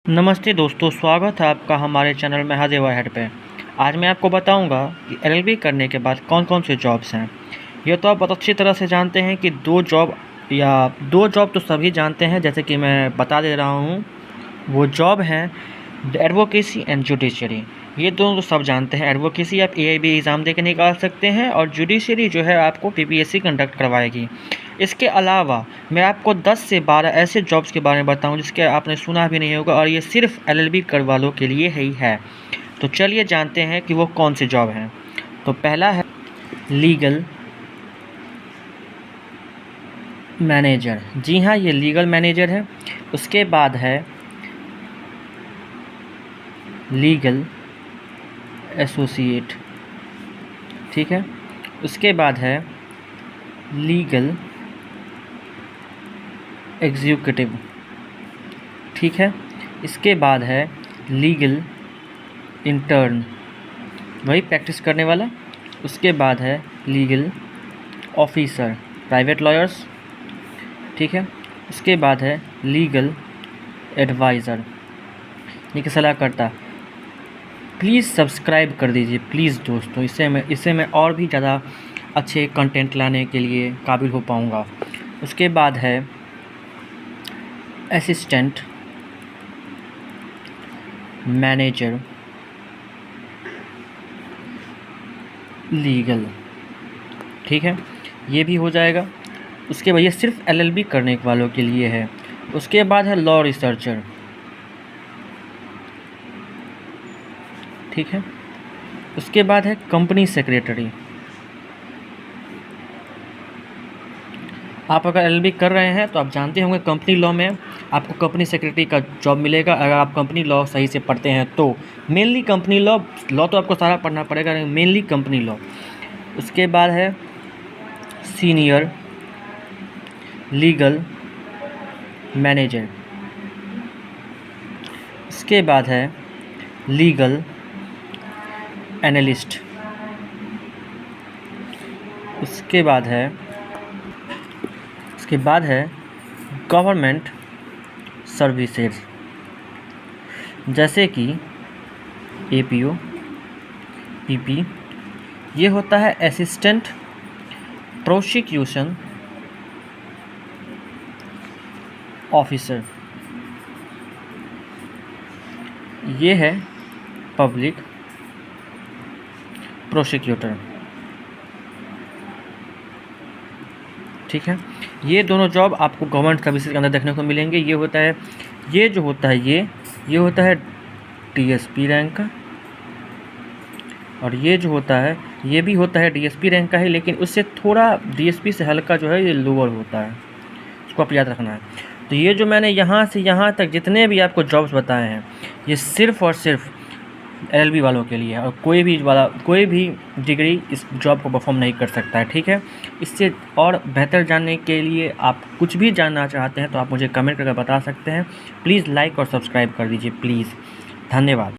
नमस्ते दोस्तों, स्वागत है आपका हमारे चैनल महादेवा हेड पे। आज मैं आपको बताऊंगा कि एलएलबी करने के बाद कौन कौन से जॉब्स हैं। ये तो आप बहुत अच्छी तरह से जानते हैं कि दो जॉब तो सभी जानते हैं, जैसे कि मैं बता दे रहा हूँ। वो जॉब हैं एडवोकेसी एंड जुडिशरी। ये दोनों तो सब जानते हैं। एडवोकेसी आप एआईबी एग्ज़ाम दे के निकाल सकते हैं और जुडिशरी जो है आपको पीपीएससी कंडक्ट करवाएगी। इसके अलावा मैं आपको 10 से 12 ऐसे जॉब्स के बारे में बताऊं जिसके आपने सुना भी नहीं होगा, और ये सिर्फ एलएलबी करने वालों के लिए ही है। तो चलिए जानते हैं कि वो कौन से जॉब हैं। तो पहला है लीगल मैनेजर। जी हाँ, ये लीगल मैनेजर है। उसके बाद है लीगल एसोसिएट, ठीक है। उसके बाद है लीगल एग्जीक्यूटिव, ठीक है। इसके बाद है लीगल इंटर्न, वही प्रैक्टिस करने वाला। उसके बाद है लीगल ऑफिसर, प्राइवेट लॉयर्स, ठीक है। उसके बाद है लीगल एडवाइज़र, ये कि सलाहकर्ता। प्लीज़ सब्सक्राइब कर दीजिए प्लीज़ दोस्तों, इससे मैं और भी ज़्यादा अच्छे कंटेंट लाने के लिए काबिल हो पाऊँगा। उसके बाद है असिस्टेंट मैनेजर लीगल, ठीक है, ये भी हो जाएगा। उसके बाद ये सिर्फ एलएलबी करने वालों के लिए है। उसके बाद है लॉ रिसर्चर, ठीक है। उसके बाद है कंपनी सेक्रेटरी। आप अगर एलएलबी कर रहे हैं तो आप जानते होंगे कंपनी लॉ में आपको कंपनी सेक्रेटरी का जॉब मिलेगा, अगर आप कंपनी लॉ सही से पढ़ते हैं तो। मेनली कंपनी लॉ तो आपको सारा पढ़ना पड़ेगा, मेनली कंपनी लॉ। उसके बाद है सीनियर लीगल मैनेजर। उसके बाद है लीगल एनालिस्ट। उसके बाद है गवर्नमेंट सर्विसेज, जैसे कि एपीओ, पीपी। ये होता है असिस्टेंट प्रोसिक्यूशन ऑफिसर। ये है पब्लिक प्रोसिक्यूटर, ठीक है। ये दोनों जॉब आपको गवर्नमेंट सर्विसेज के अंदर देखने को मिलेंगे। ये होता है ये होता है डीएसपी रैंक का, और ये जो होता है ये भी होता है डीएसपी रैंक का ही, लेकिन उससे थोड़ा डीएसपी से हल्का जो है ये लोअर होता है, इसको आप याद रखना है। तो ये जो मैंने यहाँ से यहाँ तक जितने भी आपको जॉब्स बताए हैं, ये सिर्फ़ और सिर्फ एलएलबी वालों के लिए है, और कोई भी डिग्री इस जॉब को परफॉर्म नहीं कर सकता है, ठीक है। इससे और बेहतर जानने के लिए आप कुछ भी जानना चाहते हैं तो आप मुझे कमेंट करके बता सकते हैं। प्लीज़ लाइक और सब्सक्राइब कर दीजिए प्लीज़। धन्यवाद।